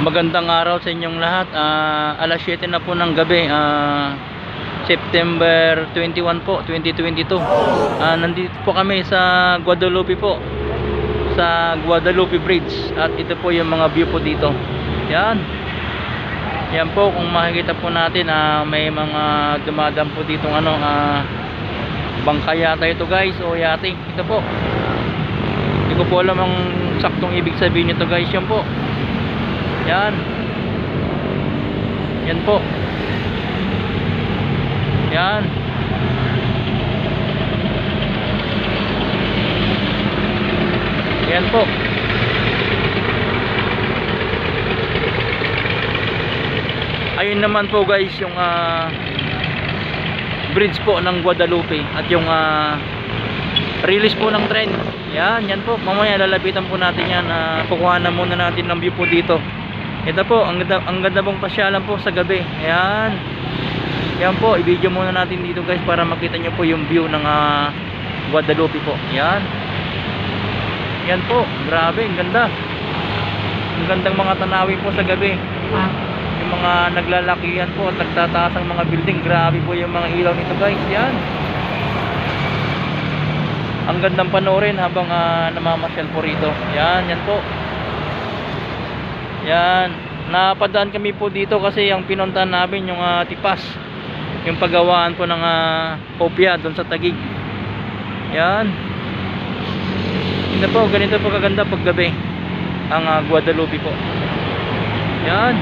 Magandang araw sa inyong lahat. Alas 7 na po ng gabi, September 21 po, 2022. Nandito po kami sa Guadalupe po, sa Guadalupe Bridge. At ito po yung mga view po dito. Yan. Yan po, kung makikita po natin, may mga dumadaan po ditong bangka yata ito guys, o yate. Ito po. Hindi ko po alam ang saktong ibig sabihin nito guys. Yan po. Yan. Yan po. Yan. Yan po. Ayun naman po guys yung bridge po ng Guadalupe at yung release po ng tren. Yan po. Mamaya lalapitan po natin yan. Kukuha na muna natin ng view po dito. Ito po, ang ganda pong pasyalan po sa gabi. Ayan. Yan po, i-video muna natin dito guys para makita nyo po yung view ng Guadalupe po. Ayan. Yan po, grabe, ang ganda. Ang gandang mga tanawin po sa gabi. Yung mga naglalakihan po at nagtataas ang mga building. Grabe po yung mga ilaw nito guys. Yan. Ang gandang panoorin habang namamasyal po rito. Yan po. Yan, napadaan kami po dito kasi yung pinuntahan namin yung Tipas, yung paggawaan po ng kopya doon sa Taguig. Yan. Ito po, ganito po kaganda paggabi ang Guadalupe po. Yan.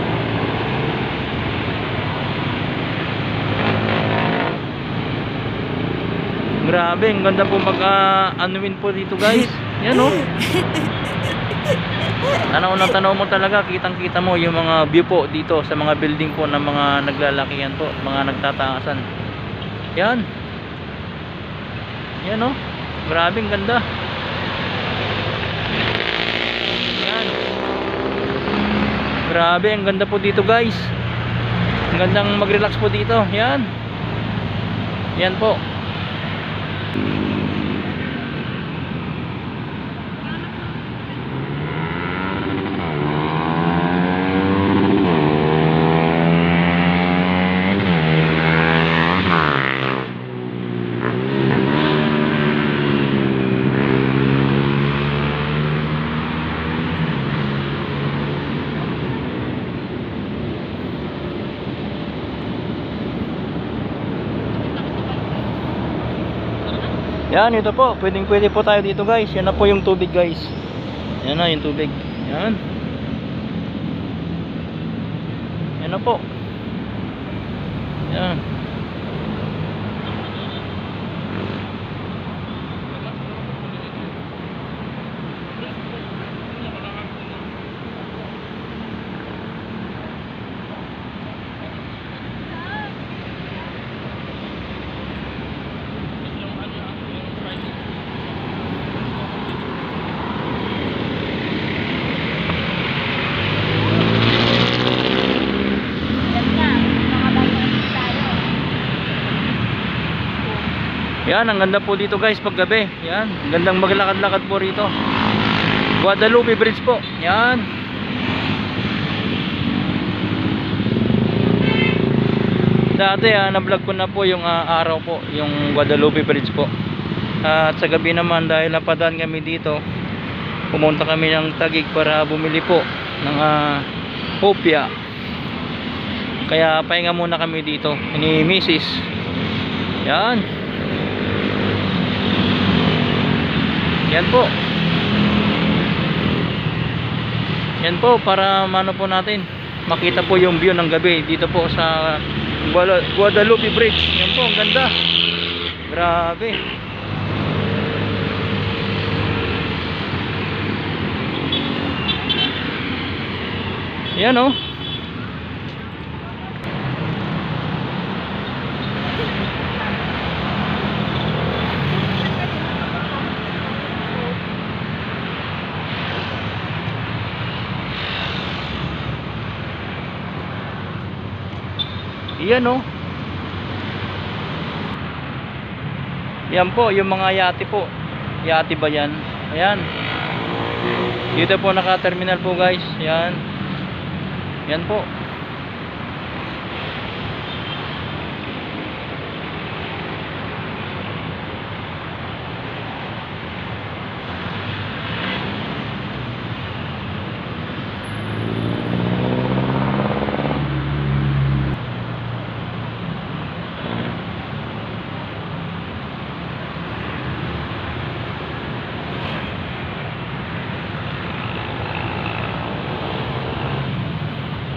Grabe, ang ganda po mag-anuin po dito guys. Yan oh. Tanaw mo talaga, kitang-kita mo yung mga view po dito sa mga building po ng mga naglalakihan po, mga nagtataasan. Yan. Yan oh. Grabe, ang ganda. Yan. Grabe, ang ganda po dito guys. Ang gandang mag-relax po dito. Yan. Yan po. Yan, ito po, pwede po tayo dito guys. Yan na po yung tubig guys. Yan na yung tubig. Yan. Yan na po. Yan. Yan, ang ganda po dito guys paggabi. Yan, gandang maglakad-lakad po rito. Guadalupe Bridge po. Yan. Dati na-vlog ko na po yung araw po, yung Guadalupe Bridge po. At sa gabi naman dahil napadaan kami dito, pumunta kami ng Taguig para bumili po ng kopya. Kaya pahinga muna kami dito ni Mrs. Yan. Yan po. Yan po para mano po natin makita po yung view ng gabi dito po sa Guadalupe Bridge. Yan po, ang ganda. Grabe. Yan oh. Yan oh. Yan po yung mga yate po. Yate ba yan? Ayan. Dito po naka-terminal po guys. Yan. Yan po.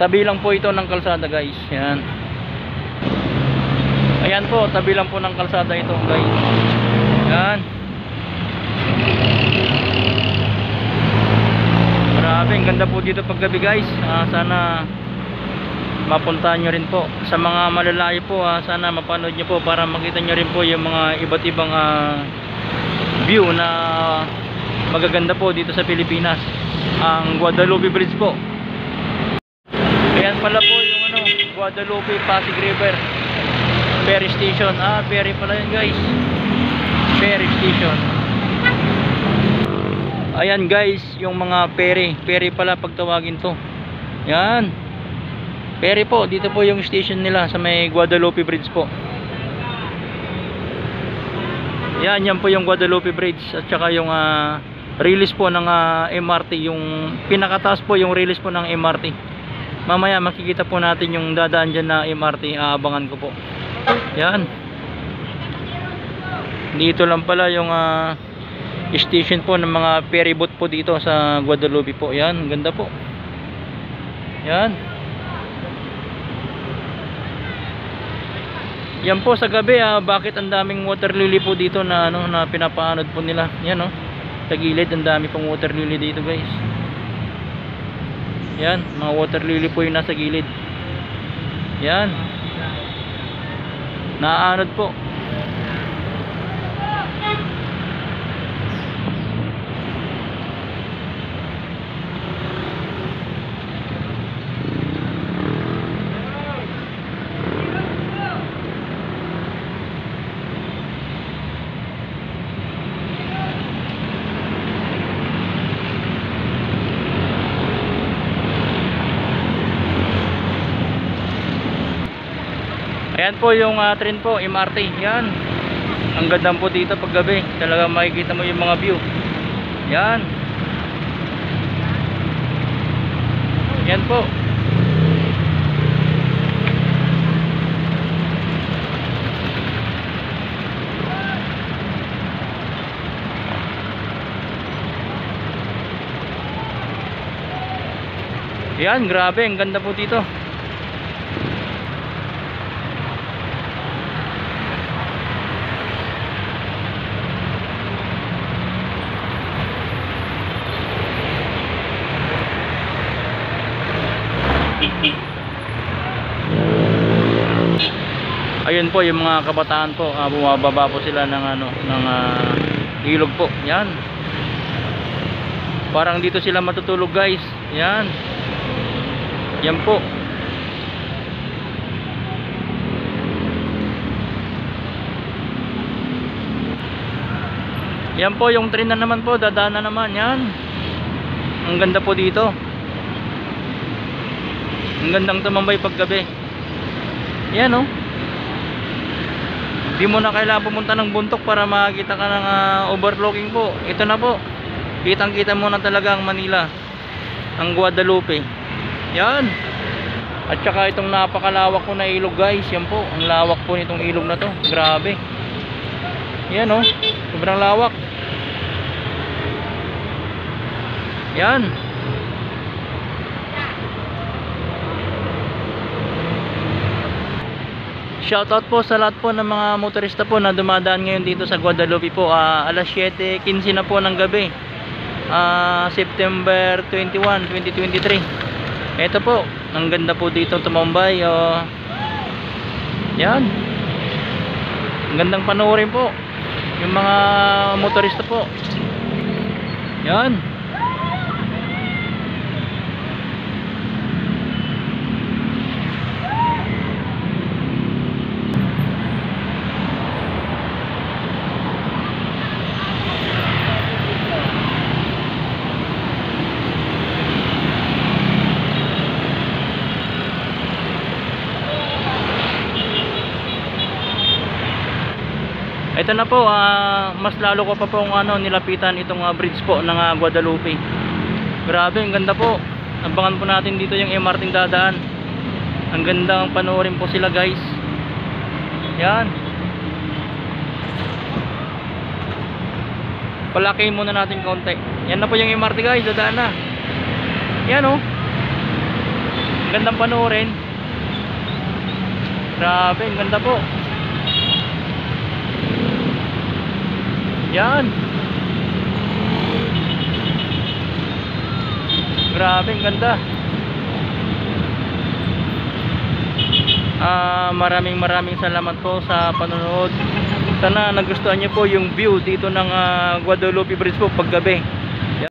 Tabi lang po ito ng kalsada guys. Yan. Ayan po, tabi lang po ng kalsada ito guys. Yan. Grabe, ang ganda po dito paggabi guys. Sana mapuntahan nyo rin po. Sa mga malalayo po, sana mapanood nyo po para makita nyo rin po yung mga iba't ibang view na magaganda po dito sa Pilipinas. Ang Guadalupe Bridge po. Ayan pala po yung Guadalupe Pasig River ferry station. Ferry pala yun guys, ferry station. Ayan guys, yung mga ferry pala pagtawagin to. Yan, ferry po, dito po yung station nila sa may Guadalupe Bridge po. Yan po yung Guadalupe Bridge. At saka yung release po ng MRT. Yung pinakataas po yung release po ng MRT. Mamaya makikita po natin yung dadaan dyan na MRT. Aabangan ko po. Yan. Dito lang pala yung station po ng mga ferry boat po dito sa Guadalupe po. Yan, ganda po. Yan. Yan po sa gabi, bakit ang daming water lily po dito na na pinapaanod po nila. Yan sa gilid ang dami pong water lily dito guys. Yan, mga water lily po yung nasa gilid. Yan. Naaanod po. Ayan po yung train po, MRT. Yan. Ang ganda po dito pag gabi. Talaga makikita mo yung mga view. Yan. Yan po. Yan, grabe, ang ganda po dito. Ayun po yung mga kabataan po, bumababa po sila ng ilog po. Yan. Parang dito sila matutulog guys. Yan. Yan po. Yan po yung train na naman po, dadaan na naman. Yan. Ang ganda po dito. Ang gandang tumambay paggabi. Yan Di mo na kailangan pumunta ng bundok para makakita ka ng overlooking po. Ito na po. Kitang kita mo na talaga ang Manila. Ang Guadalupe. Yan. At saka itong napakalawak po na ilog guys. Yan po. Ang lawak po nitong ilog na to. Grabe. Yan sobrang lawak. Yan. Shoutout po sa lahat po ng mga motorista po na dumadaan ngayon dito sa Guadalupe po. Alas 7:15 na po ng gabi. September 21, 2023. Ito po, ang ganda po dito tumambay. Yan. Ang gandang panoorin po yung mga motorista po. Yan. Ito na po, mas lalo ko pa pong nilapitan itong bridge po ng Guadalupe. Grabe, ang ganda po. Abangan po natin dito yung MRT dadaan. Ang gandang panoorin po sila guys. Yan. Palakihin muna natin konti. Yan na po yung MRT guys, dadaan na. Yan oh. Ang gandang panoorin. Grabe, ang ganda po. Yan. Grabe, ang ganda. Maraming salamat po sa panonood. Sana nagustuhan niyo po yung view dito ng Guadalupe Bridge po paggabi.